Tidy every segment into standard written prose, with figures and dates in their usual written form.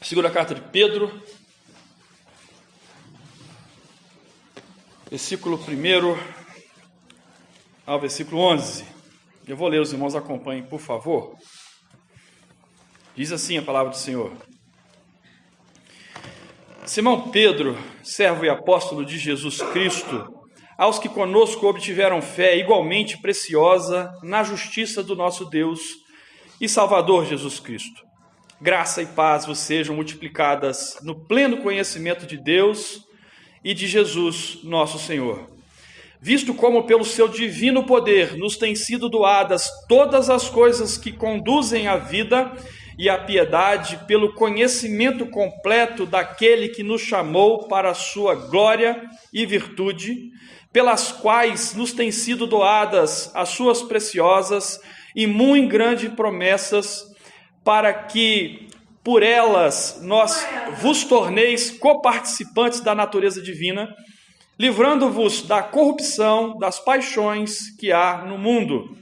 Segunda carta de Pedro, versículo 1 ao versículo 11. Eu vou ler, os irmãos acompanhem, por favor. Diz assim a palavra do Senhor. Simão Pedro, servo e apóstolo de Jesus Cristo, aos que conosco obtiveram fé igualmente preciosa na justiça do nosso Deus e Salvador Jesus Cristo. Graça e paz vos sejam multiplicadas no pleno conhecimento de Deus e de Jesus, nosso Senhor. Visto como pelo seu divino poder nos têm sido doadas todas as coisas que conduzem à vida e à piedade, pelo conhecimento completo daquele que nos chamou para a sua glória e virtude, pelas quais nos têm sido doadas as suas preciosas e muito grandes promessas, para que por elas nós vos torneis coparticipantes da natureza divina, livrando-vos da corrupção, das paixões que há no mundo.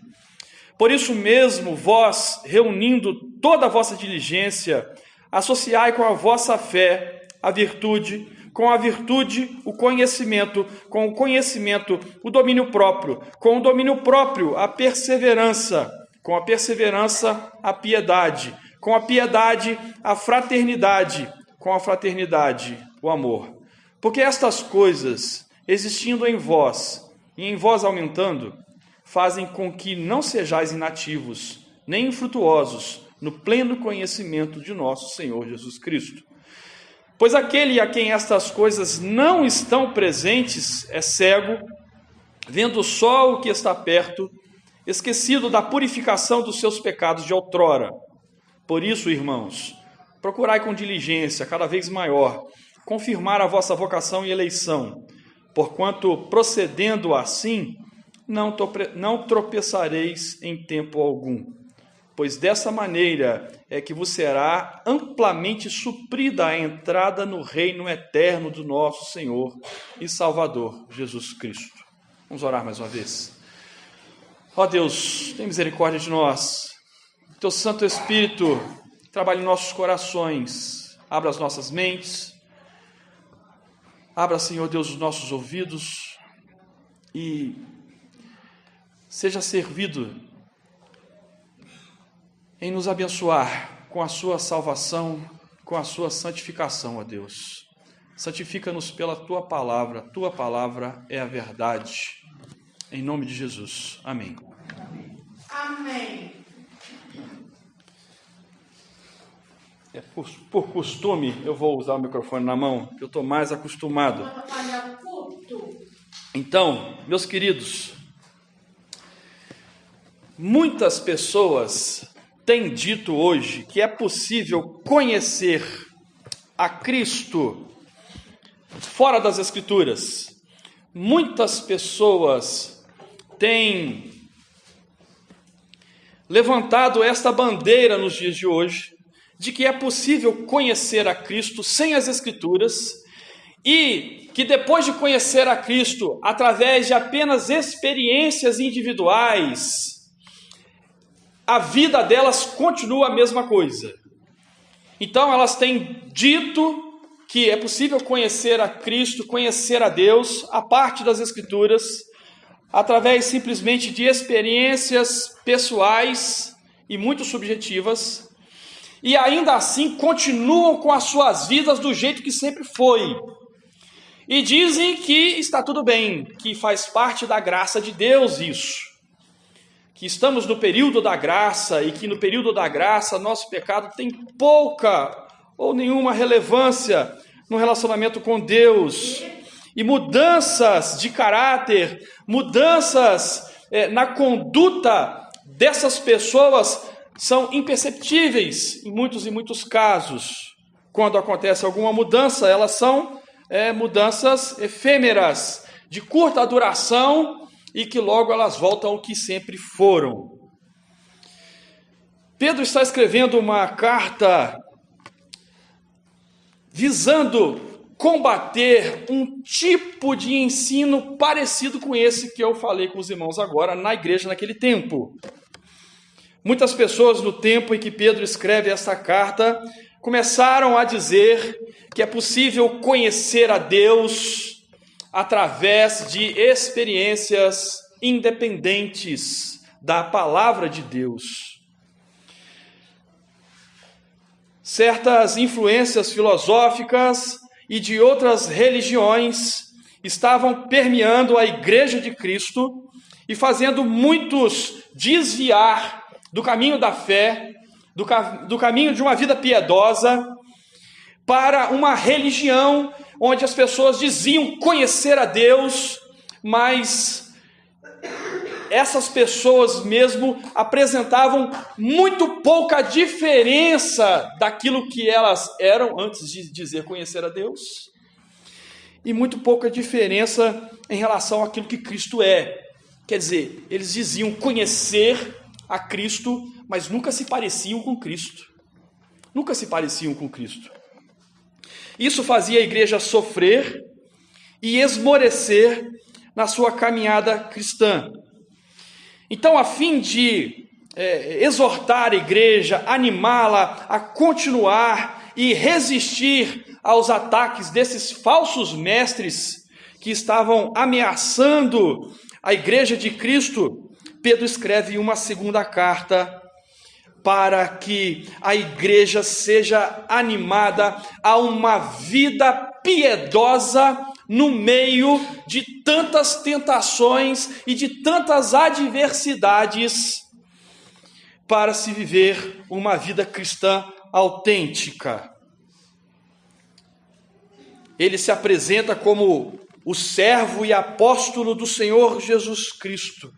Por isso mesmo, vós, reunindo toda a vossa diligência, associai com a vossa fé a virtude, com a virtude o conhecimento, com o conhecimento o domínio próprio, com o domínio próprio a perseverança, com a perseverança a piedade, com a piedade a fraternidade, com a fraternidade o amor. Porque estas coisas, existindo em vós e em vós aumentando, fazem com que não sejais inativos, nem infrutuosos no pleno conhecimento de nosso Senhor Jesus Cristo. Pois aquele a quem estas coisas não estão presentes é cego, vendo só o que está perto, esquecido da purificação dos seus pecados de outrora. Por isso, irmãos, procurai com diligência, cada vez maior, confirmar a vossa vocação e eleição, porquanto, procedendo assim, não tropeçareis em tempo algum, pois dessa maneira é que vos será amplamente suprida a entrada no reino eterno do nosso Senhor e Salvador Jesus Cristo. Vamos orar mais uma vez. Ó Deus, tem misericórdia de nós. Teu Santo Espírito trabalhe em nossos corações, abra as nossas mentes, abra, Senhor Deus, os nossos ouvidos e seja servido em nos abençoar com a sua salvação, com a sua santificação, ó Deus. Santifica-nos pela tua palavra é a verdade. Em nome de Jesus. Amém. Amém. Por costume, eu vou usar o microfone na mão, que eu estou mais acostumado. Então, meus queridos, muitas pessoas têm dito hoje que é possível conhecer a Cristo fora das Escrituras. Muitas pessoas têm levantado esta bandeira nos dias de hoje, de que é possível conhecer a Cristo sem as Escrituras e que depois de conhecer a Cristo, através de apenas experiências individuais, a vida delas continua a mesma coisa. Então elas têm dito que é possível conhecer a Cristo, conhecer a Deus, a parte das Escrituras, através simplesmente de experiências pessoais e muito subjetivas, e ainda assim continuam com as suas vidas do jeito que sempre foi. E dizem que está tudo bem, que faz parte da graça de Deus isso. Que estamos no período da graça e que no período da graça nosso pecado tem pouca ou nenhuma relevância no relacionamento com Deus. E mudanças de caráter, mudanças na conduta dessas pessoas são imperceptíveis em muitos e muitos casos. Quando acontece alguma mudança, elas são mudanças efêmeras, de curta duração e que logo elas voltam ao que sempre foram. Pedro está escrevendo uma carta visando combater um tipo de ensino parecido com esse que eu falei com os irmãos agora na igreja naquele tempo. Muitas pessoas no tempo em que Pedro escreve essa carta começaram a dizer que é possível conhecer a Deus através de experiências independentes da palavra de Deus. Certas influências filosóficas e de outras religiões estavam permeando a Igreja de Cristo e fazendo muitos desviar do caminho da fé, do caminho de uma vida piedosa, para uma religião onde as pessoas diziam conhecer a Deus, mas essas pessoas mesmo apresentavam muito pouca diferença daquilo que elas eram antes de dizer conhecer a Deus, e muito pouca diferença em relação àquilo que Cristo é. Quer dizer, eles diziam conhecer a Cristo, mas nunca se pareciam com Cristo. Nunca se pareciam com Cristo. Isso fazia a igreja sofrer e esmorecer na sua caminhada cristã. Então, a fim de exortar a igreja, animá-la a continuar e resistir aos ataques desses falsos mestres que estavam ameaçando a igreja de Cristo, Pedro escreve uma segunda carta para que a igreja seja animada a uma vida piedosa no meio de tantas tentações e de tantas adversidades, para se viver uma vida cristã autêntica. Ele se apresenta como o servo e apóstolo do Senhor Jesus Cristo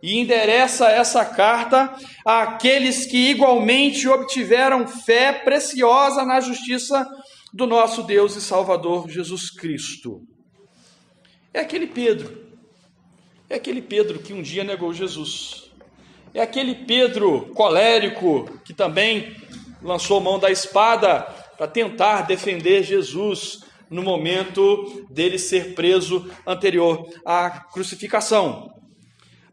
e endereça essa carta àqueles que igualmente obtiveram fé preciosa na justiça do nosso Deus e Salvador Jesus Cristo. É aquele Pedro que um dia negou Jesus. É aquele Pedro colérico que também lançou mão da espada para tentar defender Jesus no momento dele ser preso anterior à crucificação.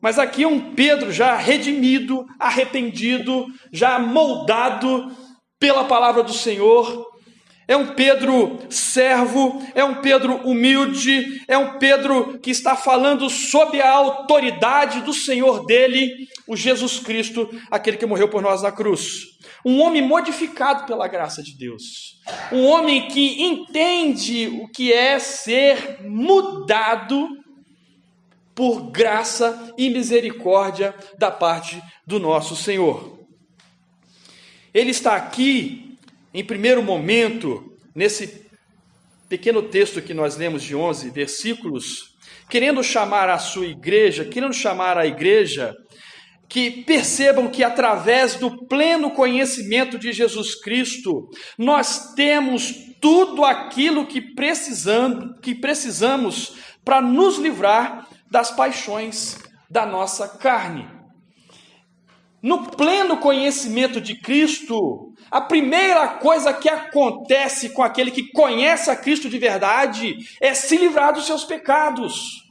Mas aqui é um Pedro já redimido, arrependido, já moldado pela palavra do Senhor. É um Pedro servo, é um Pedro humilde, é um Pedro que está falando sob a autoridade do Senhor dele, o Jesus Cristo, aquele que morreu por nós na cruz. Um homem modificado pela graça de Deus. Um homem que entende o que é ser mudado por graça e misericórdia da parte do nosso Senhor. Ele está aqui, em primeiro momento, nesse pequeno texto que nós lemos de 11 versículos, querendo chamar a sua igreja, querendo chamar a igreja, que percebam que através do pleno conhecimento de Jesus Cristo, nós temos tudo aquilo que precisamos para nos livrar das paixões da nossa carne. No pleno conhecimento de Cristo, a primeira coisa que acontece com aquele que conhece a Cristo de verdade é se livrar dos seus pecados.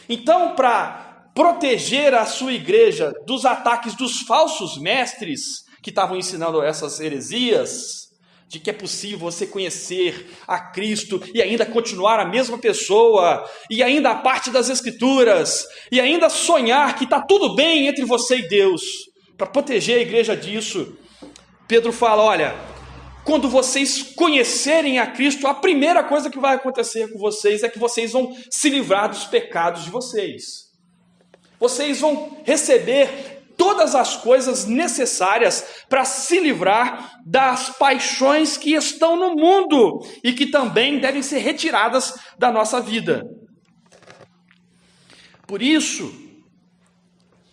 Então, para proteger a sua igreja dos ataques dos falsos mestres que estavam ensinando essas heresias, de que é possível você conhecer a Cristo e ainda continuar a mesma pessoa, e ainda a parte das Escrituras, e ainda sonhar que está tudo bem entre você e Deus. Para proteger a igreja disso, Pedro fala, olha, quando vocês conhecerem a Cristo, a primeira coisa que vai acontecer com vocês é que vocês vão se livrar dos pecados de vocês. Vocês vão receber todas as coisas necessárias para se livrar das paixões que estão no mundo e que também devem ser retiradas da nossa vida. Por isso,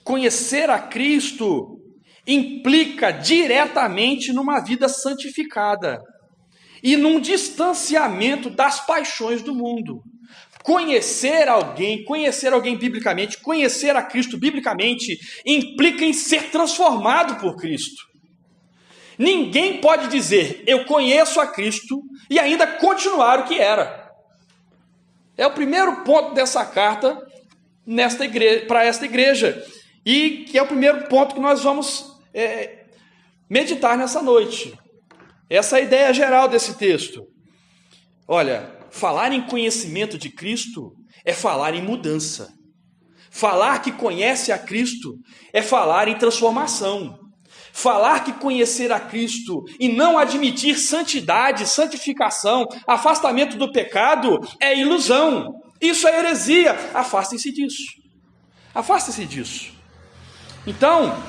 conhecer a Cristo implica diretamente numa vida santificada e num distanciamento das paixões do mundo. Conhecer alguém biblicamente, conhecer a Cristo biblicamente, implica em ser transformado por Cristo. Ninguém pode dizer, eu conheço a Cristo, e ainda continuar o que era. É o primeiro ponto dessa carta para esta igreja, e que é o primeiro ponto que nós vamos meditar nessa noite. Essa é a ideia geral desse texto. Olha, falar em conhecimento de Cristo é falar em mudança. Falar que conhece a Cristo é falar em transformação. Falar que conhecer a Cristo e não admitir santidade, santificação, afastamento do pecado é ilusão. Isso é heresia. Afastem-se disso. Afastem-se disso. Então,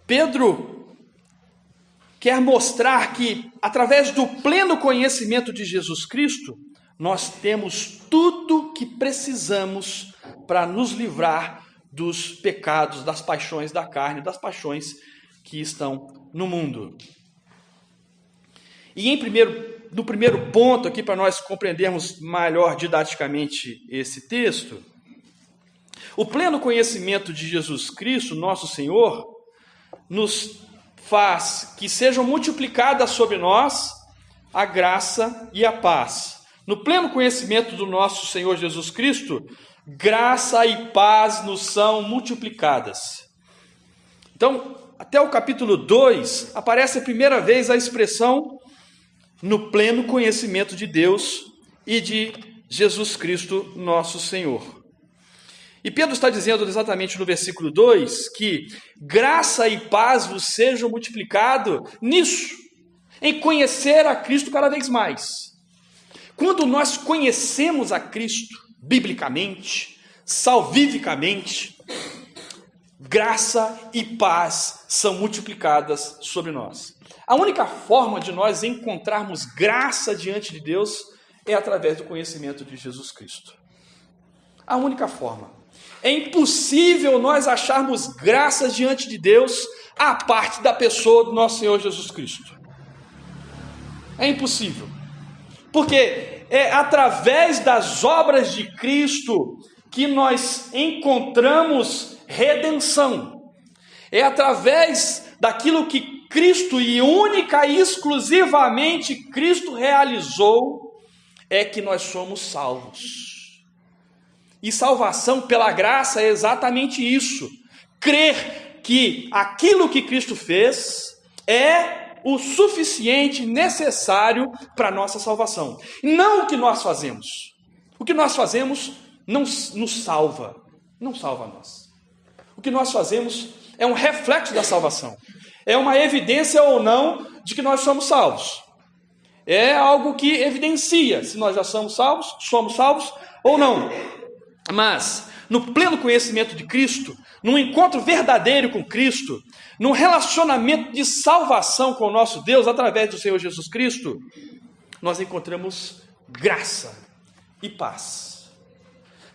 Pedro quer mostrar que, através do pleno conhecimento de Jesus Cristo, nós temos tudo que precisamos para nos livrar dos pecados, das paixões da carne, das paixões que estão no mundo. E no primeiro ponto aqui, para nós compreendermos melhor didaticamente esse texto, o pleno conhecimento de Jesus Cristo, nosso Senhor, nos faz que sejam multiplicadas sobre nós a graça e a paz. No pleno conhecimento do nosso Senhor Jesus Cristo, graça e paz nos são multiplicadas. Então, até o capítulo 2, aparece a primeira vez a expressão no pleno conhecimento de Deus e de Jesus Cristo, nosso Senhor. E Pedro está dizendo exatamente no versículo 2 que graça e paz vos sejam multiplicado nisso, em conhecer a Cristo cada vez mais. Quando nós conhecemos a Cristo, biblicamente, salvificamente, graça e paz são multiplicadas sobre nós. A única forma de nós encontrarmos graça diante de Deus é através do conhecimento de Jesus Cristo. A única forma. É impossível nós acharmos graça diante de Deus à parte da pessoa do nosso Senhor Jesus Cristo. É impossível. Porque é através das obras de Cristo que nós encontramos redenção. É através daquilo que Cristo, e única e exclusivamente Cristo realizou, é que nós somos salvos. E salvação pela graça é exatamente isso. Crer que aquilo que Cristo fez é o suficiente, necessário para a nossa salvação. Não o que nós fazemos. O que nós fazemos não nos salva. Não salva a nós. O que nós fazemos é um reflexo da salvação. É uma evidência ou não de que nós somos salvos. É algo que evidencia se nós já somos salvos ou não. Mas, no pleno conhecimento de Cristo, num encontro verdadeiro com Cristo, num relacionamento de salvação com o nosso Deus, através do Senhor Jesus Cristo, nós encontramos graça e paz.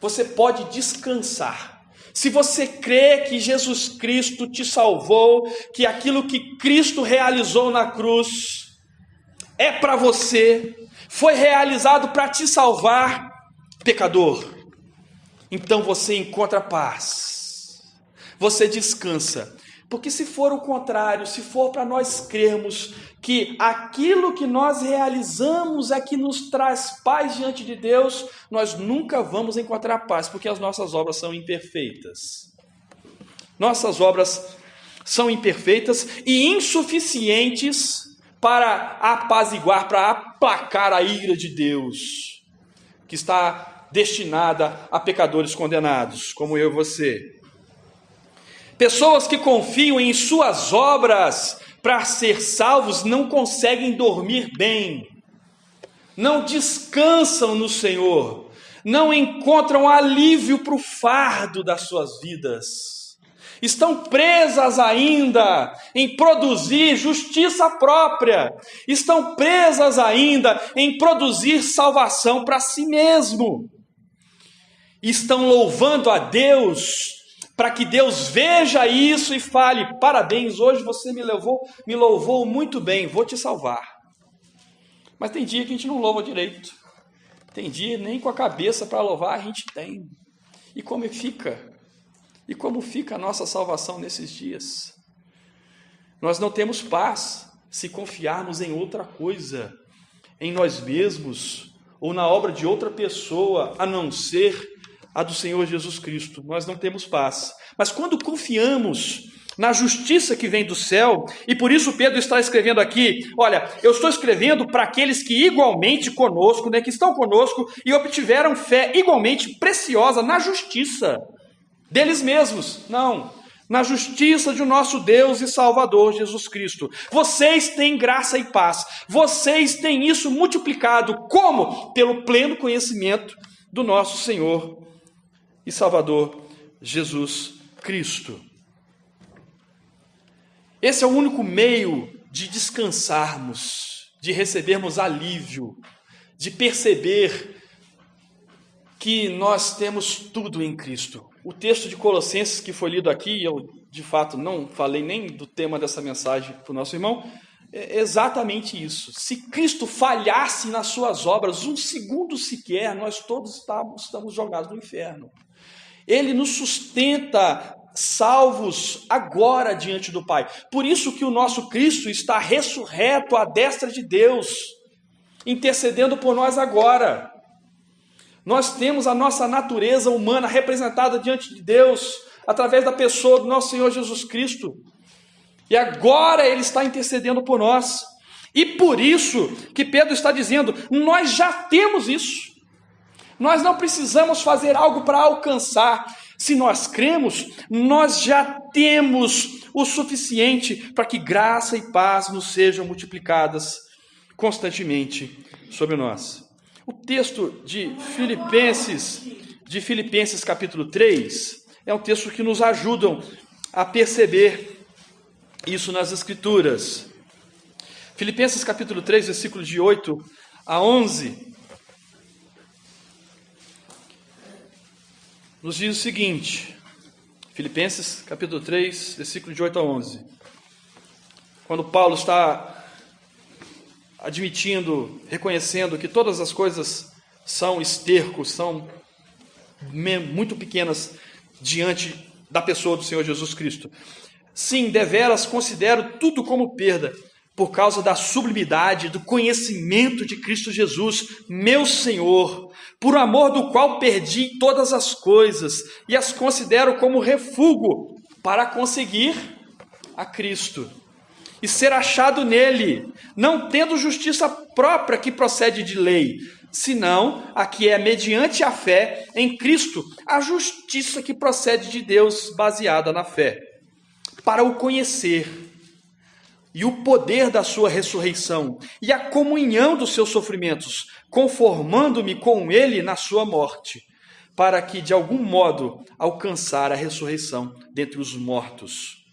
Você pode descansar. Se você crê que Jesus Cristo te salvou, que aquilo que Cristo realizou na cruz é para você, foi realizado para te salvar, pecador, então você encontra paz, você descansa. Porque se for o contrário, se for para nós crermos que aquilo que nós realizamos é que nos traz paz diante de Deus, nós nunca vamos encontrar paz, porque as nossas obras são imperfeitas. Nossas obras são imperfeitas e insuficientes para apaziguar, para aplacar a ira de Deus, que está destinada a pecadores condenados, como eu e você. Pessoas que confiam em suas obras para ser salvos não conseguem dormir bem, não descansam no Senhor, não encontram alívio para o fardo das suas vidas, estão presas ainda em produzir justiça própria, estão presas ainda em produzir salvação para si mesmo, estão louvando a Deus para que Deus veja isso e fale: parabéns, hoje você me louvou muito bem, vou te salvar. Mas tem dia que a gente não louva direito, tem dia nem com a cabeça para louvar a gente tem. E como fica a nossa salvação nesses dias? Nós não temos paz se confiarmos em outra coisa, em nós mesmos ou na obra de outra pessoa, a não ser a do Senhor Jesus Cristo. Nós não temos paz. Mas quando confiamos na justiça que vem do céu, e por isso Pedro está escrevendo aqui, olha, eu estou escrevendo para aqueles que igualmente conosco, né, que estão conosco e obtiveram fé igualmente preciosa na justiça deles mesmos, não, na justiça de nosso Deus e Salvador Jesus Cristo. Vocês têm graça e paz, vocês têm isso multiplicado, como? Pelo pleno conhecimento do nosso Senhor e Salvador Jesus Cristo. Esse é o único meio de descansarmos, de recebermos alívio, de perceber que nós temos tudo em Cristo. O texto de Colossenses que foi lido aqui, eu de fato não falei nem do tema dessa mensagem para o nosso irmão, é exatamente isso. Se Cristo falhasse nas suas obras, um segundo sequer, nós todos estamos jogados no inferno. Ele nos sustenta salvos agora diante do Pai. Por isso que o nosso Cristo está ressurreto à destra de Deus, intercedendo por nós agora. Nós temos a nossa natureza humana representada diante de Deus, através da pessoa do nosso Senhor Jesus Cristo. E agora Ele está intercedendo por nós. E por isso que Pedro está dizendo, nós já temos isso. Nós não precisamos fazer algo para alcançar. Se nós cremos, nós já temos o suficiente para que graça e paz nos sejam multiplicadas constantemente sobre nós. O texto de Filipenses capítulo 3, é um texto que nos ajuda a perceber isso nas Escrituras. Filipenses capítulo 3, versículos de 8 a 11, nos diz o seguinte, Filipenses capítulo 3, versículo de 8 a 11. Quando Paulo está admitindo, reconhecendo que todas as coisas são esterco, são muito pequenas diante da pessoa do Senhor Jesus Cristo. Sim, deveras considero tudo como perda, por causa da sublimidade, do conhecimento de Cristo Jesus, meu Senhor, por amor do qual perdi todas as coisas e as considero como refúgio para conseguir a Cristo e ser achado nele, não tendo justiça própria que procede de lei, senão a que é mediante a fé em Cristo, a justiça que procede de Deus baseada na fé, para o conhecer e o poder da sua ressurreição, e a comunhão dos seus sofrimentos, conformando-me com ele na sua morte, para que, de algum modo, alcançar a ressurreição dentre os mortos.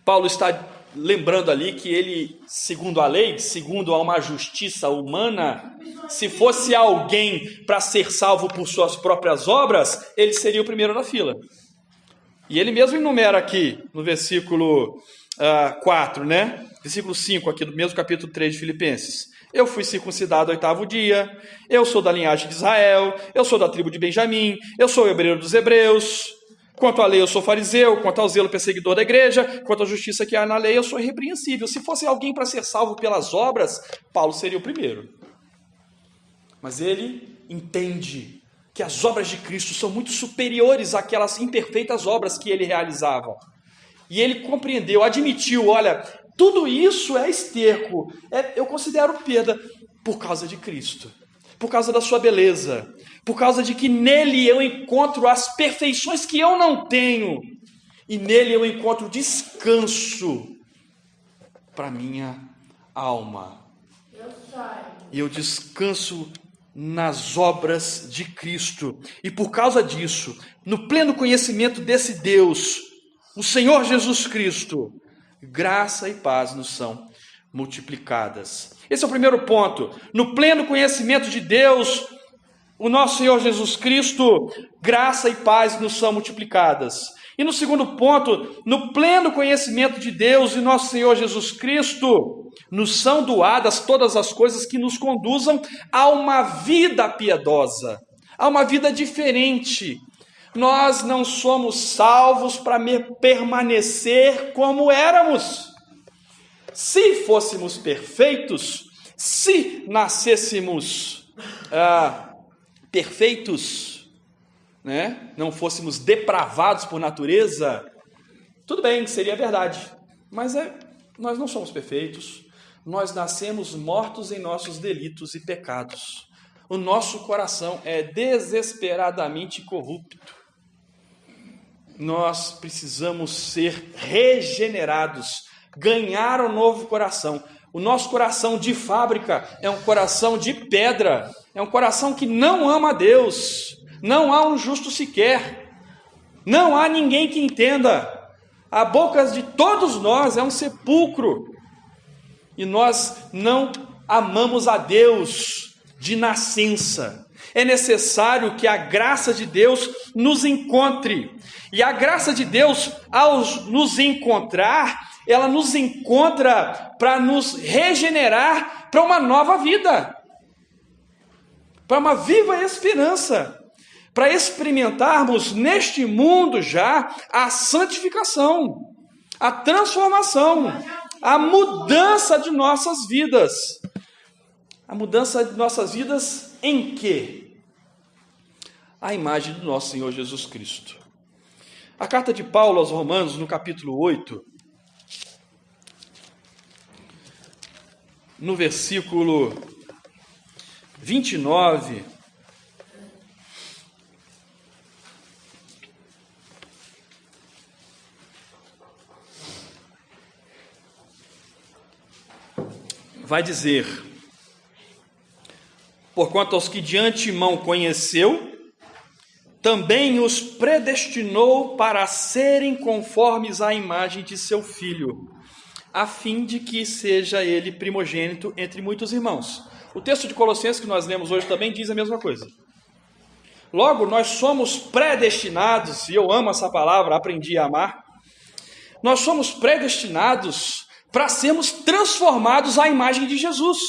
Paulo está lembrando ali que ele, segundo a lei, segundo a uma justiça humana, se fosse alguém para ser salvo por suas próprias obras, ele seria o primeiro na fila. E ele mesmo enumera aqui, no versículo 4, né? Versículo 5 aqui do mesmo capítulo 3 de Filipenses. Eu fui circuncidado ao 8º dia, eu sou da linhagem de Israel, eu sou da tribo de Benjamim, eu sou hebreu dos hebreus, quanto à lei eu sou fariseu, quanto ao zelo perseguidor da igreja, quanto à justiça que há na lei eu sou irrepreensível. Se fosse alguém para ser salvo pelas obras, Paulo seria o primeiro. Mas ele entende que as obras de Cristo são muito superiores àquelas imperfeitas obras que ele realizava. E ele compreendeu, admitiu, olha, tudo isso é esterco, eu considero perda por causa de Cristo, por causa da sua beleza, por causa de que nele eu encontro as perfeições que eu não tenho, e nele eu encontro descanso para minha alma. E eu descanso nas obras de Cristo, e por causa disso, no pleno conhecimento desse Deus, o Senhor Jesus Cristo, graça e paz nos são multiplicadas. Esse é o primeiro ponto. No pleno conhecimento de Deus, o nosso Senhor Jesus Cristo, graça e paz nos são multiplicadas. E no segundo ponto, no pleno conhecimento de Deus e nosso Senhor Jesus Cristo, nos são doadas todas as coisas que nos conduzam a uma vida piedosa, a uma vida diferente. Nós não somos salvos para permanecer como éramos. Se fôssemos perfeitos, se nascêssemos perfeitos, né? Não fôssemos depravados por natureza, Tudo bem, seria verdade, mas nós não somos perfeitos. Nós nascemos mortos em nossos delitos e pecados. O nosso coração é desesperadamente corrupto. Nós precisamos ser regenerados, ganhar um novo coração. O nosso coração de fábrica é um coração de pedra, é um coração que não ama a Deus, não há um justo sequer, não há ninguém que entenda. A boca de todos nós é um sepulcro, e nós não amamos a Deus de nascença. É necessário que a graça de Deus nos encontre, e a graça de Deus, ao nos encontrar, ela nos encontra para nos regenerar para uma nova vida, para uma viva esperança, para experimentarmos neste mundo já a santificação, a transformação, a mudança de nossas vidas. A mudança de nossas vidas em quê? A imagem do nosso Senhor Jesus Cristo. A carta de Paulo aos Romanos, no capítulo 8, no versículo 29, vai dizer: porquanto aos que de antemão conheceu, também os predestinou para serem conformes à imagem de seu Filho, a fim de que seja ele primogênito entre muitos irmãos. O texto de Colossenses que nós lemos hoje também diz a mesma coisa. Logo, nós somos predestinados, e eu amo essa palavra, aprendi a amar. Nós somos predestinados para sermos transformados à imagem de Jesus.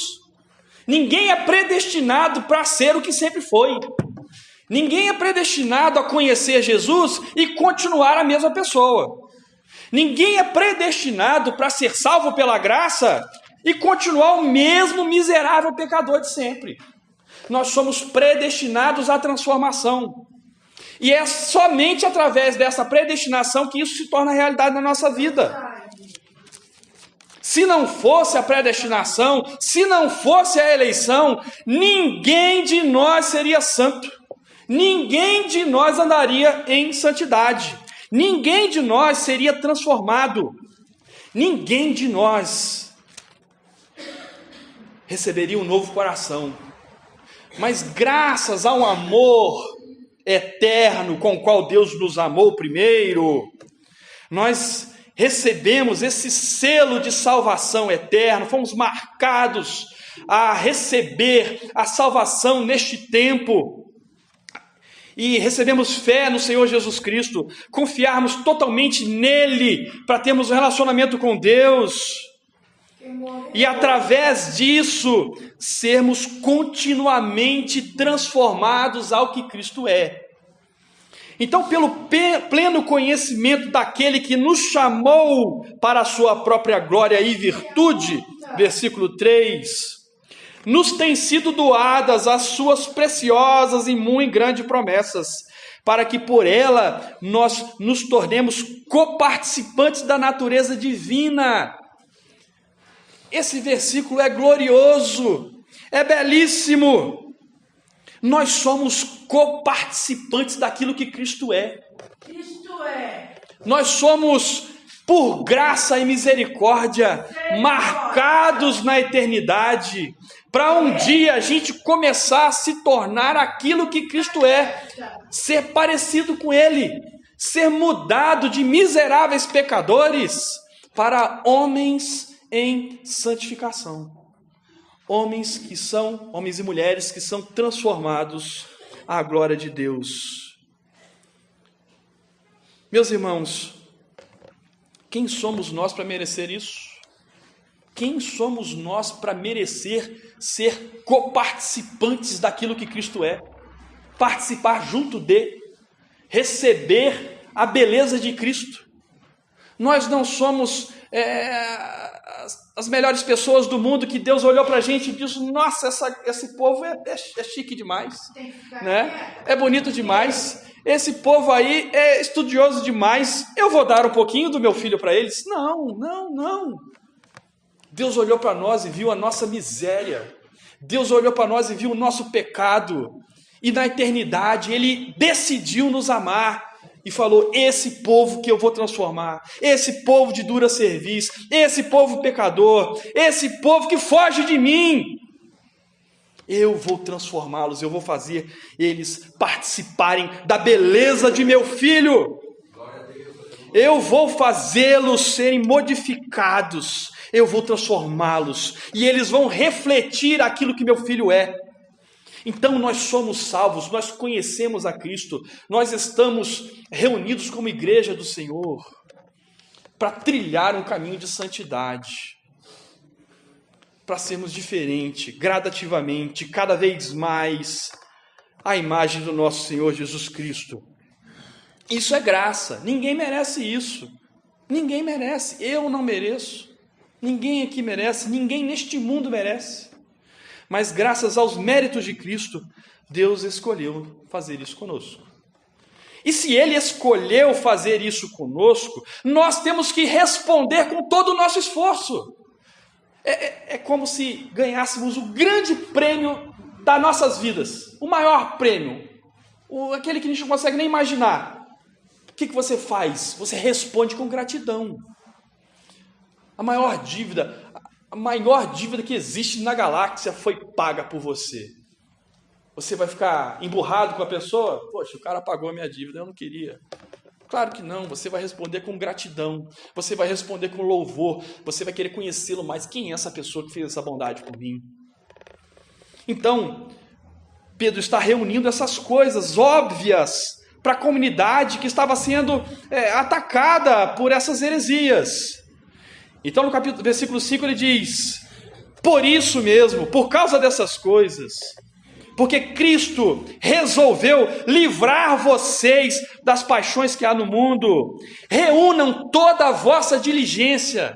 Ninguém é predestinado para ser o que sempre foi. Ninguém é predestinado a conhecer Jesus e continuar a mesma pessoa. Ninguém é predestinado para ser salvo pela graça e continuar o mesmo miserável pecador de sempre. Nós somos predestinados à transformação. E é somente através dessa predestinação que isso se torna realidade na nossa vida. Se não fosse a predestinação, se não fosse a eleição, ninguém de nós seria santo. Ninguém de nós andaria em santidade. Ninguém de nós seria transformado. Ninguém de nós receberia um novo coração. Mas graças ao amor eterno com o qual Deus nos amou primeiro, nós recebemos esse selo de salvação eterno, fomos marcados a receber a salvação neste tempo. E recebemos fé no Senhor Jesus Cristo, confiarmos totalmente nele para termos um relacionamento com Deus. E através disso, sermos continuamente transformados ao que Cristo é. Então, pelo pleno conhecimento daquele que nos chamou para a sua própria glória e virtude, versículo 3, nos têm sido doadas as suas preciosas e muito grandes promessas, para que por ela nós nos tornemos coparticipantes da natureza divina. Esse versículo é glorioso, é belíssimo. Nós somos coparticipantes daquilo que Cristo é. Cristo é. Nós somos, por graça e misericórdia, marcados na eternidade, para um dia a gente começar a se tornar aquilo que Cristo é, ser parecido com Ele, ser mudado de miseráveis pecadores para homens em santificação. Homens e mulheres que são transformados à glória de Deus. Meus irmãos, quem somos nós para merecer isso? Quem somos nós para merecer ser coparticipantes daquilo que Cristo é? Participar junto de, receber a beleza de Cristo. Nós não somos as melhores pessoas do mundo que Deus olhou para a gente e disse: nossa, esse povo é chique demais, né? É bonito demais. esse povo aí é estudioso demais, eu vou dar um pouquinho do meu filho para eles. Não, não, não. Deus olhou para nós e viu a nossa miséria. Deus olhou para nós e viu o nosso pecado. E na eternidade Ele decidiu nos amar e falou: esse povo que eu vou transformar, esse povo de dura cerviz, esse povo pecador, esse povo que foge de mim, eu vou transformá-los, eu vou fazer eles participarem da beleza de meu filho. Eu vou fazê-los serem modificados, eu vou transformá-los e eles vão refletir aquilo que meu filho é. Então nós somos salvos, nós conhecemos a Cristo, nós estamos reunidos como igreja do Senhor para trilhar um caminho de santidade, para sermos diferentes, gradativamente, cada vez mais a imagem do nosso Senhor Jesus Cristo. Isso é graça, ninguém merece isso, ninguém merece, eu não mereço, ninguém aqui merece, ninguém neste mundo merece. Mas graças aos méritos de Cristo, Deus escolheu fazer isso conosco. E se Ele escolheu fazer isso conosco, nós temos que responder com todo o nosso esforço. É como se ganhássemos o grande prêmio das nossas vidas, o maior prêmio, aquele que a gente não consegue nem imaginar. O que você faz? Você responde com gratidão. A maior dívida que existe na galáxia foi paga por você. Você vai ficar emburrado com a pessoa? Poxa, o cara pagou a minha dívida, eu não queria. Claro que não, você vai responder com gratidão, você vai responder com louvor, você vai querer conhecê-lo mais. Quem é essa pessoa que fez essa bondade por mim? Então, Pedro está reunindo essas coisas óbvias para a comunidade que estava sendo atacada por essas heresias. Então no versículo 5 ele diz: por isso mesmo, por causa dessas coisas, porque Cristo resolveu livrar vocês das paixões que há no mundo, reúnam toda a vossa diligência,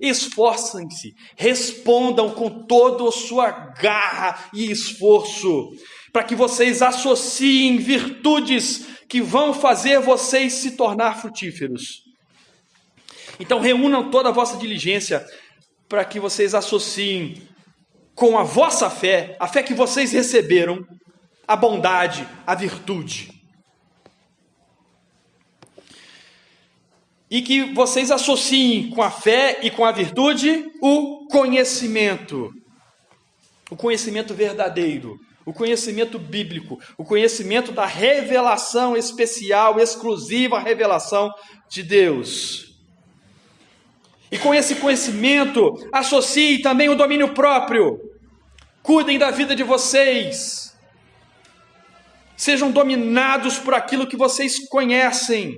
esforcem-se, respondam com toda a sua garra e esforço, para que vocês associem virtudes que vão fazer vocês se tornar frutíferos. Então reúnam toda a vossa diligência para que vocês associem com a vossa fé, a fé que vocês receberam, a bondade, a virtude. E que vocês associem com a fé e com a virtude o conhecimento verdadeiro, o conhecimento bíblico, o conhecimento da revelação especial, exclusiva revelação de Deus. E com esse conhecimento, associe também o domínio próprio. Cuidem da vida de vocês. Sejam dominados por aquilo que vocês conhecem.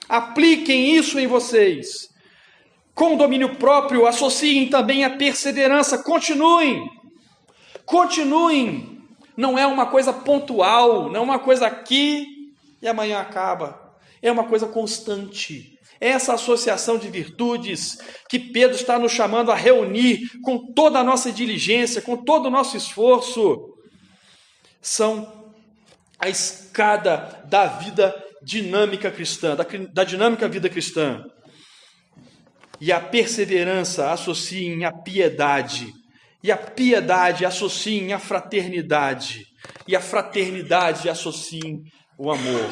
Apliquem isso em vocês. Com o domínio próprio, associem também a perseverança. Continuem. Não é uma coisa pontual, não é uma coisa aqui e amanhã acaba. É uma coisa constante. Essa associação de virtudes que Pedro está nos chamando a reunir com toda a nossa diligência, com todo o nosso esforço, são a escada da vida dinâmica cristã, da dinâmica vida cristã. E a perseverança associem a piedade. E a piedade associem a fraternidade. E a fraternidade associem o amor.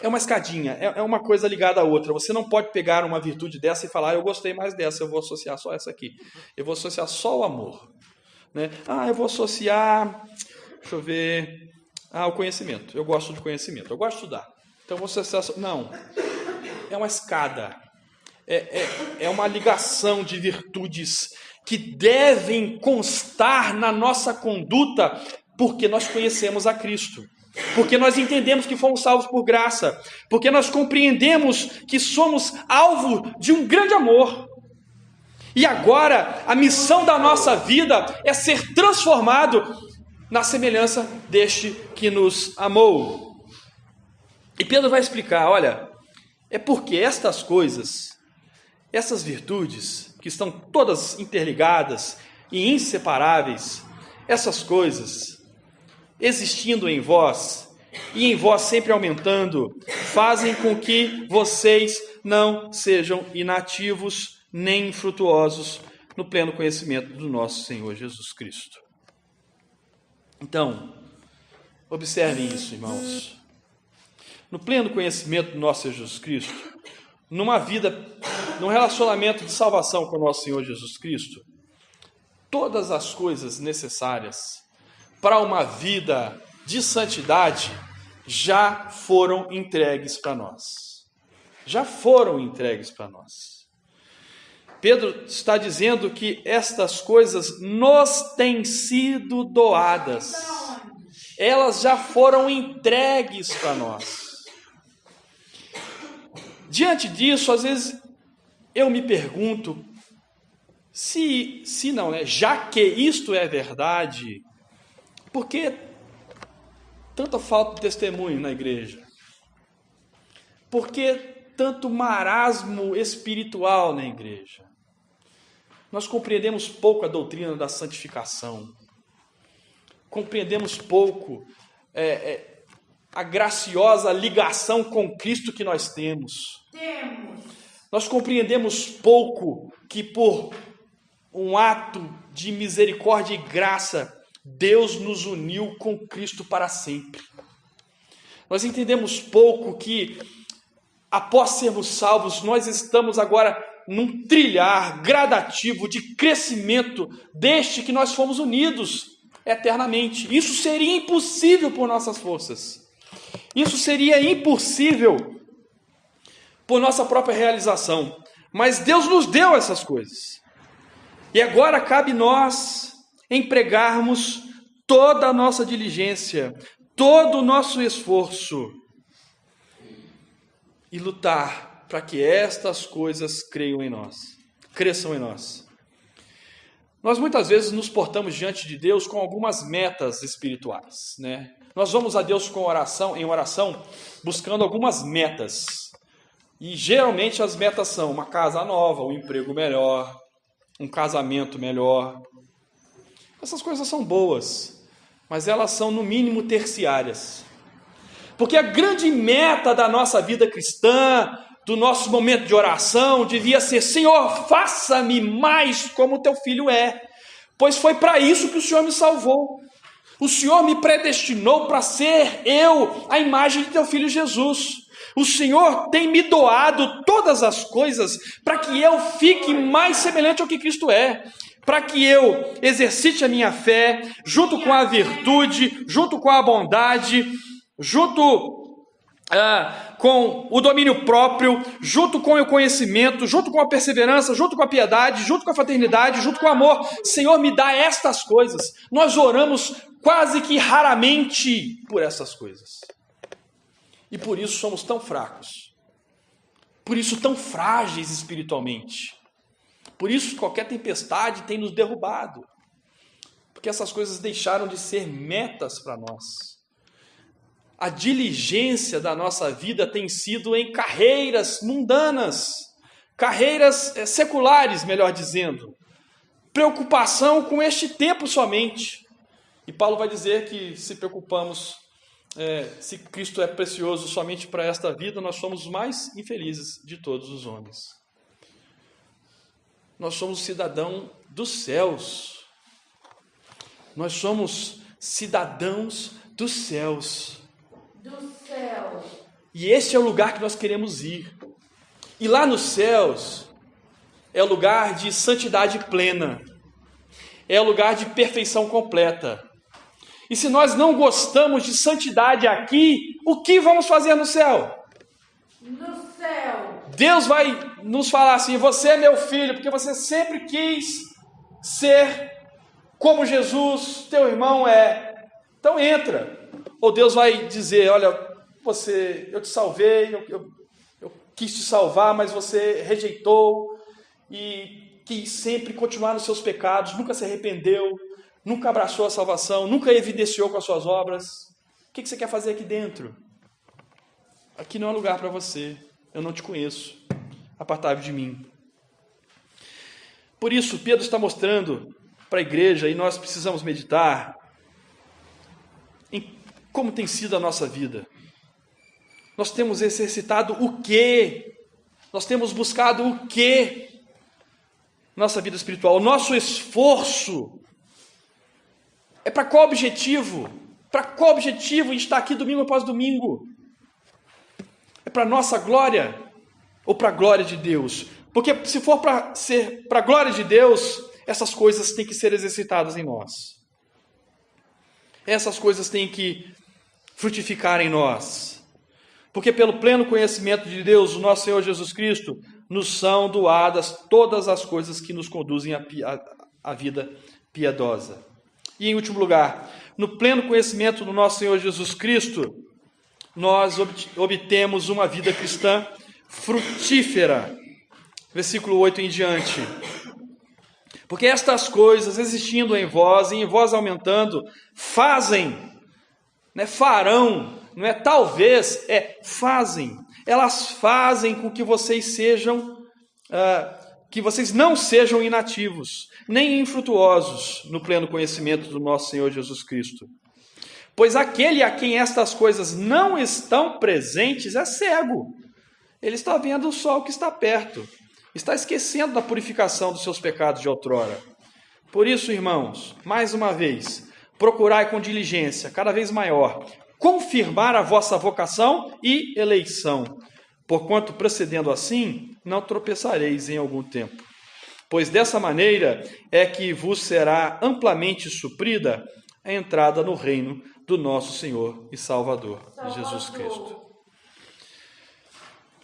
É uma escadinha, é uma coisa ligada à outra. Você não pode pegar uma virtude dessa e falar: eu gostei mais dessa, eu vou associar só essa aqui. Eu vou associar só o amor. Né? Eu vou associar, deixa eu ver, o conhecimento. Eu gosto de conhecimento, eu gosto de estudar. Então eu vou associar, não. É uma escada. É uma ligação de virtudes que devem constar na nossa conduta, porque nós conhecemos a Cristo, porque nós entendemos que fomos salvos por graça, porque nós compreendemos que somos alvo de um grande amor. E agora a missão da nossa vida é ser transformado na semelhança deste que nos amou. E Pedro vai explicar, olha, é porque estas coisas, essas virtudes que estão todas interligadas e inseparáveis, essas coisas existindo em vós, e em vós sempre aumentando, fazem com que vocês não sejam inativos nem infrutuosos no pleno conhecimento do nosso Senhor Jesus Cristo. Então, observem isso, irmãos. No pleno conhecimento do nosso Senhor Jesus Cristo, numa vida, num relacionamento de salvação com o nosso Senhor Jesus Cristo, todas as coisas necessárias para uma vida de santidade já foram entregues para nós. Já foram entregues para nós. Pedro está dizendo que estas coisas nos têm sido doadas. Elas já foram entregues para nós. Diante disso, às vezes eu me pergunto, se não, né? Já que isto é verdade, por que tanta falta de testemunho na igreja? Por que tanto marasmo espiritual na igreja? Nós compreendemos pouco a doutrina da santificação. Compreendemos pouco a graciosa ligação com Cristo que nós temos. Nós compreendemos pouco que por um ato de misericórdia e graça, Deus nos uniu com Cristo para sempre. Nós entendemos pouco que, após sermos salvos, nós estamos agora num trilhar gradativo de crescimento desde que nós fomos unidos eternamente. Isso seria impossível por nossas forças. Isso seria impossível por nossa própria realização. Mas Deus nos deu essas coisas. E agora cabe nós empregarmos toda a nossa diligência, todo o nosso esforço e lutar para que estas coisas cresçam em nós. Nós muitas vezes nos portamos diante de Deus com algumas metas espirituais, né? Nós vamos a Deus em oração, buscando algumas metas. E geralmente as metas são uma casa nova, um emprego melhor, um casamento melhor. Essas coisas são boas, mas elas são no mínimo terciárias. Porque a grande meta da nossa vida cristã, do nosso momento de oração, devia ser: Senhor, faça-me mais como teu filho é, pois foi para isso que o Senhor me salvou. O Senhor me predestinou para ser eu a imagem de teu filho Jesus. O Senhor tem me doado todas as coisas para que eu fique mais semelhante ao que Cristo é, para que eu exercite a minha fé, junto com a virtude, junto com a bondade, junto com o domínio próprio, junto com o conhecimento, junto com a perseverança, junto com a piedade, junto com a fraternidade, junto com o amor. Senhor, me dá estas coisas. Nós oramos quase que raramente por essas coisas. E por isso somos tão fracos. Por isso tão frágeis espiritualmente. Por isso qualquer tempestade tem nos derrubado. Porque essas coisas deixaram de ser metas para nós. A diligência da nossa vida tem sido em carreiras mundanas, carreiras seculares, melhor dizendo. Preocupação com este tempo somente. E Paulo vai dizer que se preocupamos, se Cristo é precioso somente para esta vida, nós somos os mais infelizes de todos os homens. Nós somos cidadãos dos céus. Nós somos cidadãos dos céus. E esse é o lugar que nós queremos ir. E lá nos céus é o lugar de santidade plena. É o lugar de perfeição completa. E se nós não gostamos de santidade aqui, o que vamos fazer no céu? No céu. Deus vai nos falar assim: você é meu filho, porque você sempre quis ser como Jesus, teu irmão é. Então entra. Ou Deus vai dizer: olha, eu te salvei, eu quis te salvar, mas você rejeitou e quis sempre continuar nos seus pecados, nunca se arrependeu, nunca abraçou a salvação, nunca evidenciou com as suas obras. O que você quer fazer aqui dentro? Aqui não é lugar para você, eu não te conheço, apartai-vos de mim. Por isso, Pedro está mostrando para a igreja, e nós precisamos meditar, em como tem sido a nossa vida? Nós temos exercitado o quê? Nós temos buscado o quê? Nossa vida espiritual, o nosso esforço é para qual objetivo? Para qual objetivo a gente está aqui domingo após domingo? É para a nossa glória ou para a glória de Deus? Porque se for para ser para a glória de Deus, essas coisas têm que ser exercitadas em nós. Essas coisas têm que frutificar em nós. Porque pelo pleno conhecimento de Deus, o nosso Senhor Jesus Cristo, nos são doadas todas as coisas que nos conduzem à vida piedosa. E em último lugar, no pleno conhecimento do nosso Senhor Jesus Cristo, nós obtemos uma vida cristã frutífera. Versículo 8 em diante. Porque estas coisas, existindo em vós e em vós aumentando, fazem, não é farão, não é talvez, é fazem. Elas fazem com que vocês sejam, que vocês não sejam inativos, nem infrutuosos no pleno conhecimento do nosso Senhor Jesus Cristo. Pois aquele a quem estas coisas não estão presentes é cego. Ele está vendo só o que está perto. Está esquecendo da purificação dos seus pecados de outrora. Por isso, irmãos, mais uma vez, procurai com diligência, cada vez maior, confirmar a vossa vocação e eleição, porquanto, procedendo assim, não tropeçareis em algum tempo. Pois dessa maneira é que vos será amplamente suprida a entrada no reino do nosso Senhor e Salvador, Jesus Cristo.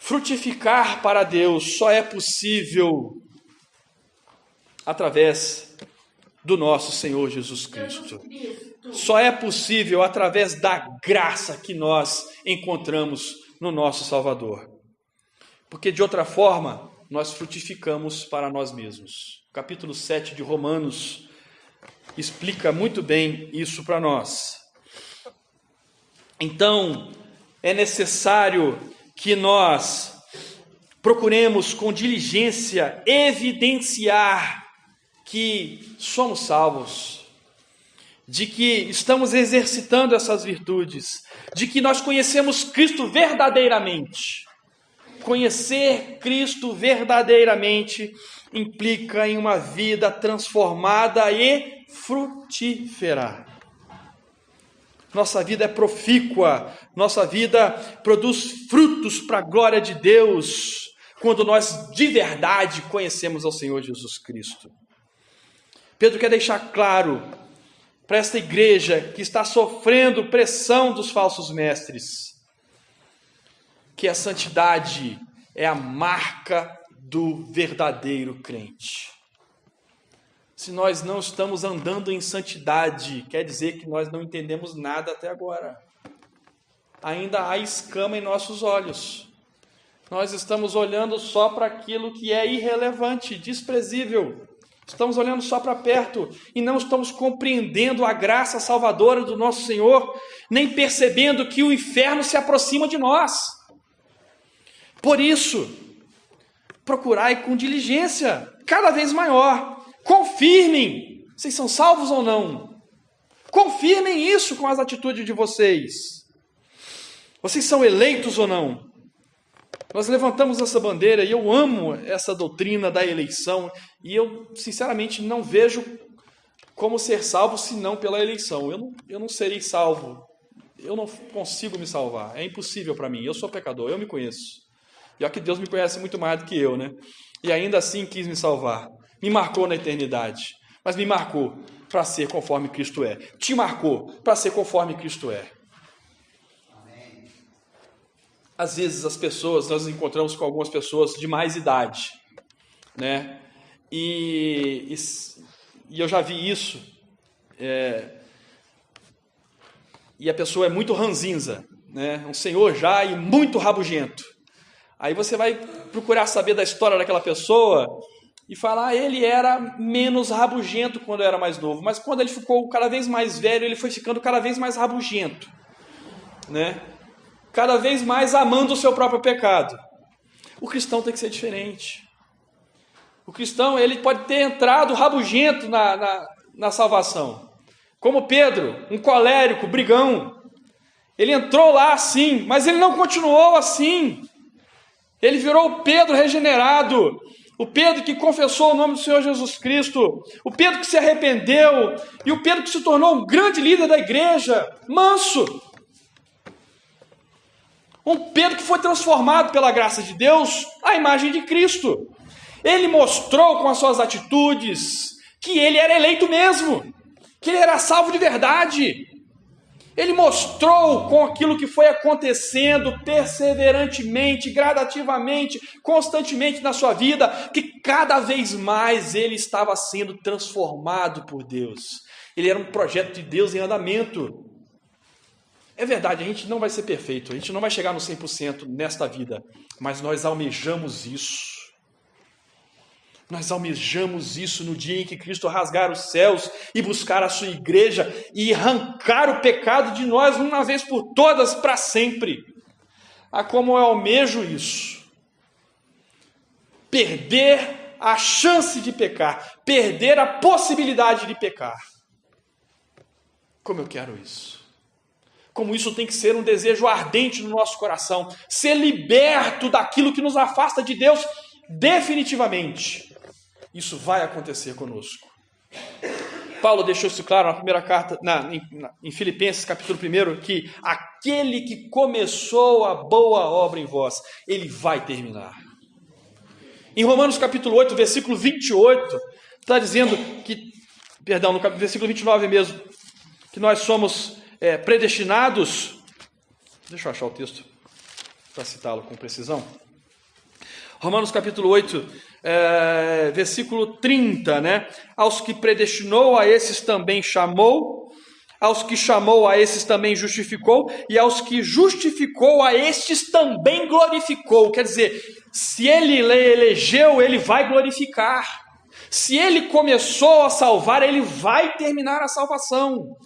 Frutificar para Deus só é possível através do nosso Senhor Jesus Cristo. Só é possível através da graça que nós encontramos no nosso Salvador. Porque de outra forma, nós frutificamos para nós mesmos. O capítulo 7 de Romanos explica muito bem isso para nós. Então, é necessário que nós procuremos com diligência evidenciar que somos salvos, de que estamos exercitando essas virtudes, de que nós conhecemos Cristo verdadeiramente. Conhecer Cristo verdadeiramente implica em uma vida transformada e frutífera. Nossa vida é profícua, nossa vida produz frutos para a glória de Deus, quando nós de verdade conhecemos ao Senhor Jesus Cristo. Pedro quer deixar claro para esta igreja que está sofrendo pressão dos falsos mestres, que a santidade é a marca do verdadeiro crente. Se nós não estamos andando em santidade, quer dizer que nós não entendemos nada até agora. Ainda há escama em nossos olhos. Nós estamos olhando só para aquilo que é irrelevante, desprezível. Estamos olhando só para perto e não estamos compreendendo a graça salvadora do nosso Senhor, nem percebendo que o inferno se aproxima de nós. Por isso, procurai com diligência, cada vez maior. Confirmem, vocês são salvos ou não. Confirmem isso com as atitudes de vocês. Vocês são eleitos ou não. Nós levantamos essa bandeira e eu amo essa doutrina da eleição e eu, sinceramente, não vejo como ser salvo senão pela eleição. Eu não serei salvo. Eu não consigo me salvar. É impossível para mim. Eu sou pecador, eu me conheço. E olha que Deus me conhece muito mais do que eu, né? E ainda assim quis me salvar. Me marcou na eternidade, mas me marcou para ser conforme Cristo é. Te marcou para ser conforme Cristo é. Amém. Às vezes nós nos encontramos com algumas pessoas de mais idade, né? E eu já vi isso. E a pessoa é muito ranzinza, né? Um senhor já e muito rabugento. Aí você vai procurar saber da história daquela pessoa e falar, ele era menos rabugento quando era mais novo, mas quando ele ficou cada vez mais velho, ele foi ficando cada vez mais rabugento, né? Cada vez mais amando o seu próprio pecado. O cristão tem que ser diferente. O cristão, ele pode ter entrado rabugento na salvação, como Pedro, um colérico, brigão, Ele entrou lá assim, mas ele não continuou assim. Ele virou o Pedro regenerado, o Pedro que confessou o nome do Senhor Jesus Cristo, o Pedro que se arrependeu e o Pedro que se tornou um grande líder da igreja, manso. Um Pedro que foi transformado pela graça de Deus à imagem de Cristo. Ele mostrou com as suas atitudes que ele era eleito mesmo, que ele era salvo de verdade. Ele mostrou com aquilo que foi acontecendo perseverantemente, gradativamente, constantemente na sua vida, que cada vez mais ele estava sendo transformado por Deus. Ele era um projeto de Deus em andamento. É verdade, a gente não vai ser perfeito, a gente não vai chegar no 100% nesta vida, mas nós almejamos isso. Nós almejamos isso no dia em que Cristo rasgar os céus e buscar a sua igreja e arrancar o pecado de nós uma vez por todas para sempre. Ah, como eu almejo isso. Perder a chance de pecar, perder a possibilidade de pecar. Como eu quero isso. Como isso tem que ser um desejo ardente no nosso coração. Ser liberto daquilo que nos afasta de Deus definitivamente. Isso vai acontecer conosco. Paulo deixou isso claro na primeira carta, em Filipenses capítulo 1, que aquele que começou a boa obra em vós, ele vai terminar. Em Romanos capítulo 8, versículo 28, está dizendo que, perdão, no versículo 29 mesmo, que nós somos predestinados. Deixa eu achar o texto para citá-lo com precisão. Romanos capítulo 8, versículo 30, né? Aos que predestinou, a esses também chamou, aos que chamou, a esses também justificou, e aos que justificou, a estes também glorificou. Quer dizer, se ele elegeu, ele vai glorificar. Se ele começou a salvar, ele vai terminar a salvação.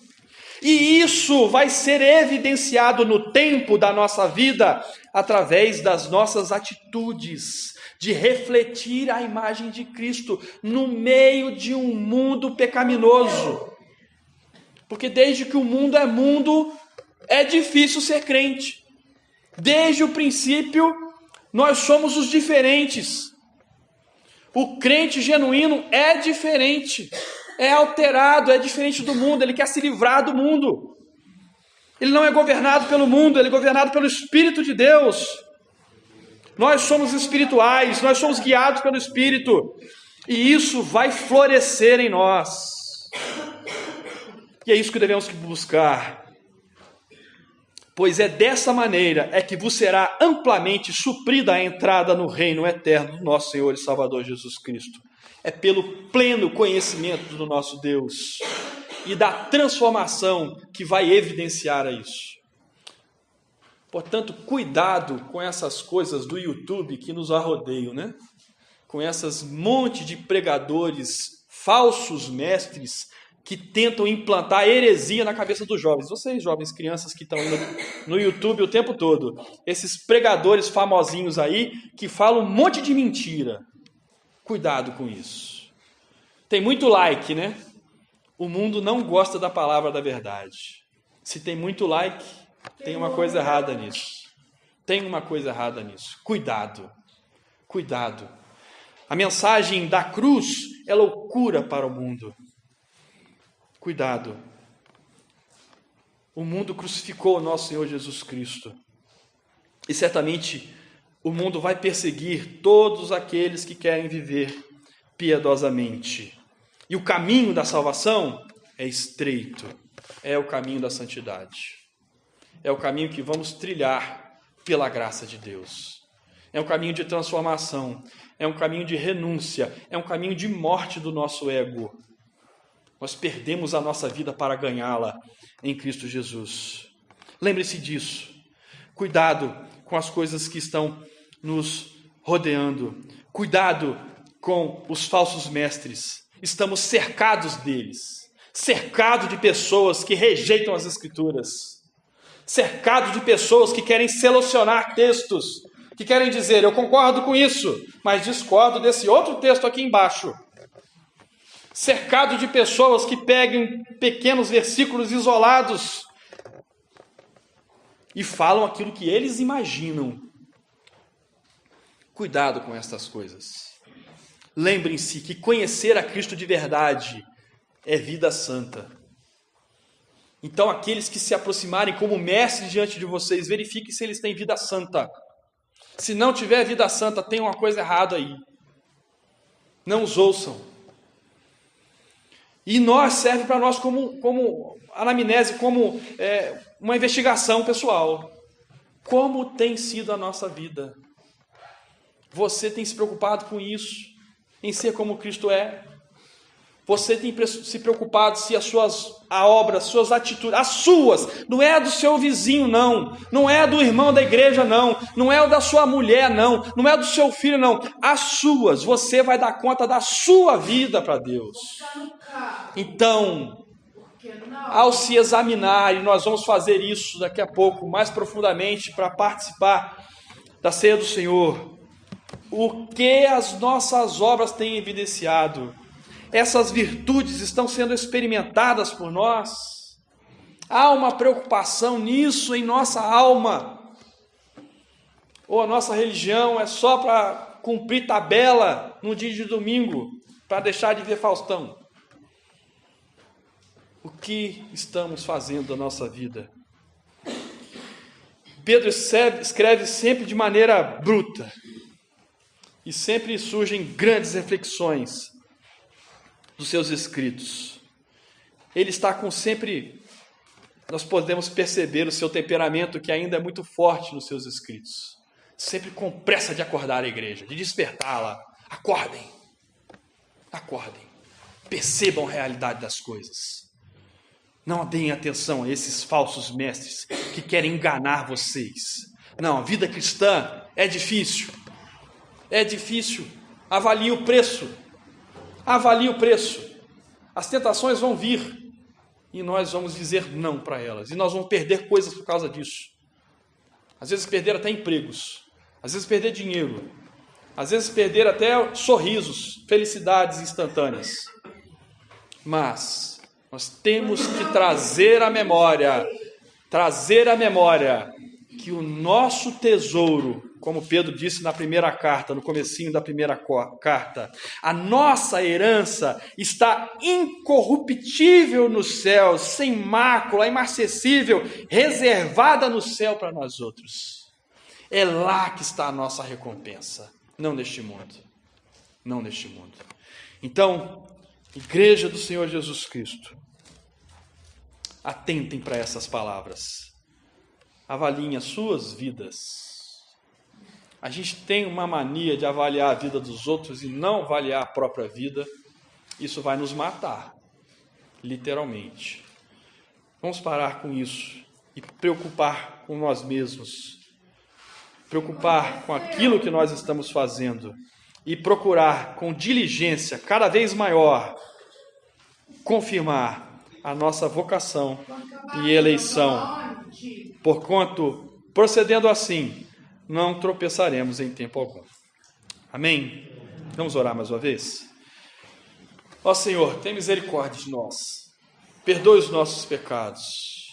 E isso vai ser evidenciado no tempo da nossa vida, através das nossas atitudes, de refletir a imagem de Cristo no meio de um mundo pecaminoso. Porque desde que o mundo, é difícil ser crente. Desde o princípio, nós somos os diferentes. O crente genuíno é diferente, é alterado, é diferente do mundo, ele quer se livrar do mundo. Ele não é governado pelo mundo, ele é governado pelo Espírito de Deus. Nós somos espirituais, nós somos guiados pelo Espírito, e isso vai florescer em nós. E é isso que devemos buscar. Pois é dessa maneira que vos será amplamente suprida a entrada no reino eterno do nosso Senhor e Salvador Jesus Cristo. É pelo pleno conhecimento do nosso Deus e da transformação que vai evidenciar isso. Portanto, cuidado com essas coisas do YouTube que nos arrodeiam, né? Com essas monte de pregadores, falsos mestres, que tentam implantar heresia na cabeça dos jovens. Vocês, jovens, crianças que estão no YouTube o tempo todo. Esses pregadores famosinhos aí, que falam um monte de mentira. Cuidado com isso. Tem muito like, né? O mundo não gosta da palavra da verdade. Se tem muito like, tem uma coisa errada nisso. Tem uma coisa errada nisso. Cuidado. Cuidado. A mensagem da cruz é loucura para o mundo. Cuidado. O mundo crucificou o nosso Senhor Jesus Cristo. E certamente o mundo vai perseguir todos aqueles que querem viver piedosamente. E o caminho da salvação é estreito. É o caminho da santidade. É o caminho que vamos trilhar pela graça de Deus. É um caminho de transformação. É um caminho de renúncia. É um caminho de morte do nosso ego. Nós perdemos a nossa vida para ganhá-la em Cristo Jesus. Lembre-se disso. Cuidado com as coisas que estão nos rodeando. Cuidado com os falsos mestres. Estamos cercados deles. Cercados de pessoas que rejeitam as Escrituras. Cercados de pessoas que querem selecionar textos. Que querem dizer, eu concordo com isso, mas discordo desse outro texto aqui embaixo. Cercado de pessoas que pegam pequenos versículos isolados e falam aquilo que eles imaginam. Cuidado com estas coisas. Lembrem-se que conhecer a Cristo de verdade é vida santa. Então, aqueles que se aproximarem como mestres diante de vocês, verifiquem se eles têm vida santa. Se não tiver vida santa, tem uma coisa errada aí. Não os ouçam. E serve para nós como anamnese, como uma investigação pessoal. Como tem sido a nossa vida? Você tem se preocupado com isso, em ser como Cristo é? Você tem se preocupado se a obra, as suas atitudes, as suas, não é a do seu vizinho, não é a do irmão da igreja, não é a da sua mulher, não é a do seu filho, não. As suas, você vai dar conta da sua vida para Deus. Então, ao se examinar, e nós vamos fazer isso daqui a pouco, mais profundamente, para participar da ceia do Senhor, o que as nossas obras têm evidenciado? Essas virtudes estão sendo experimentadas por nós? Há uma preocupação nisso em nossa alma? Ou a nossa religião é só para cumprir tabela no dia de domingo, para deixar de ver Faustão? O que estamos fazendo da nossa vida? Pedro escreve sempre de maneira bruta, e sempre surgem grandes reflexões dos seus escritos. Ele está com sempre, nós podemos perceber o seu temperamento que ainda é muito forte nos seus escritos. Sempre com pressa de acordar a igreja, de despertá-la. Acordem, percebam a realidade das coisas. Não deem atenção a esses falsos mestres que querem enganar vocês. Não, a vida cristã é difícil. Avalie o preço. As tentações vão vir e nós vamos dizer não para elas. E nós vamos perder coisas por causa disso. Às vezes perder até empregos. Às vezes perder dinheiro. Às vezes perder até sorrisos, felicidades instantâneas. Mas nós temos que trazer à memória que o nosso tesouro, como Pedro disse na primeira carta, no comecinho da primeira carta, a nossa herança está incorruptível nos céus, sem mácula, imarcessível, reservada no céu para nós outros. É lá que está a nossa recompensa, não neste mundo. Então, Igreja do Senhor Jesus Cristo, atentem para essas palavras. Avaliem as suas vidas. A gente tem uma mania de avaliar a vida dos outros e não avaliar a própria vida. Isso vai nos matar, literalmente. Vamos parar com isso e preocupar com nós mesmos. Preocupar com aquilo que nós estamos fazendo e procurar com diligência cada vez maior confirmar a nossa vocação e eleição. Porquanto, procedendo assim, não tropeçaremos em tempo algum. Amém? Vamos orar mais uma vez? Ó Senhor, tem misericórdia de nós. Perdoe os nossos pecados.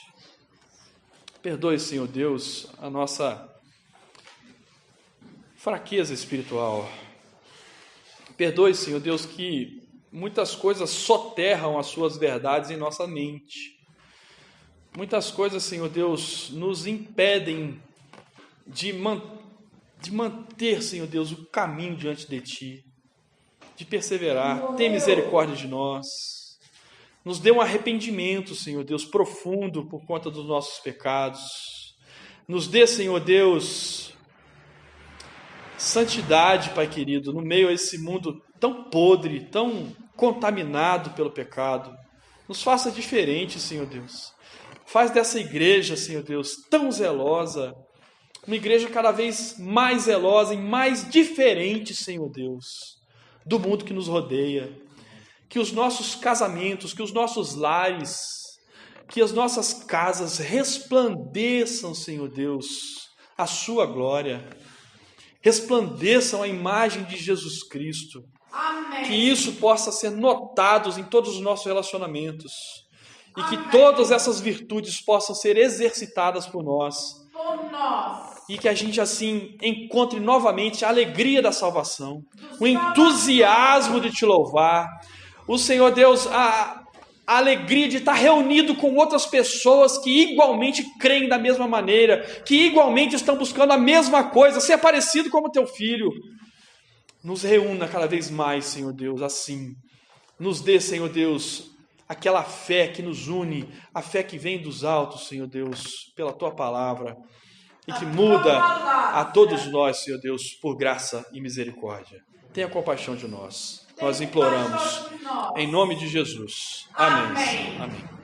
Perdoe, Senhor Deus, a nossa fraqueza espiritual. Perdoe, Senhor Deus, que muitas coisas soterram as suas verdades em nossa mente. Muitas coisas, Senhor Deus, nos impedem de manter, Senhor Deus, o caminho diante de Ti, de perseverar. Tem misericórdia de nós. Nos dê um arrependimento, Senhor Deus, profundo por conta dos nossos pecados. Nos dê, Senhor Deus, santidade, Pai querido, no meio a esse mundo tão podre, tão contaminado pelo pecado. Nos faça diferente, Senhor Deus. Faz dessa igreja, Senhor Deus, tão zelosa, uma igreja cada vez mais zelosa e mais diferente, Senhor Deus, do mundo que nos rodeia. Que os nossos casamentos, que os nossos lares, que as nossas casas resplandeçam, Senhor Deus, a sua glória. Resplandeçam a imagem de Jesus Cristo. Amém. Que isso possa ser notado em todos os nossos relacionamentos. E que todas essas virtudes possam ser exercitadas por nós. nós. E que a gente assim encontre novamente a alegria da salvação, o entusiasmo de te louvar. O Senhor Deus, a alegria de estar reunido com outras pessoas que igualmente creem da mesma maneira, que igualmente estão buscando a mesma coisa, ser parecido como teu filho. Nos reúna cada vez mais, Senhor Deus, assim. Nos dê, Senhor Deus, aquela fé que nos une, a fé que vem dos altos, Senhor Deus, pela tua palavra, e que muda a todos nós, Senhor Deus, por graça e misericórdia. Tenha compaixão de nós. Nós imploramos, em nome de Jesus. Amém. Amém.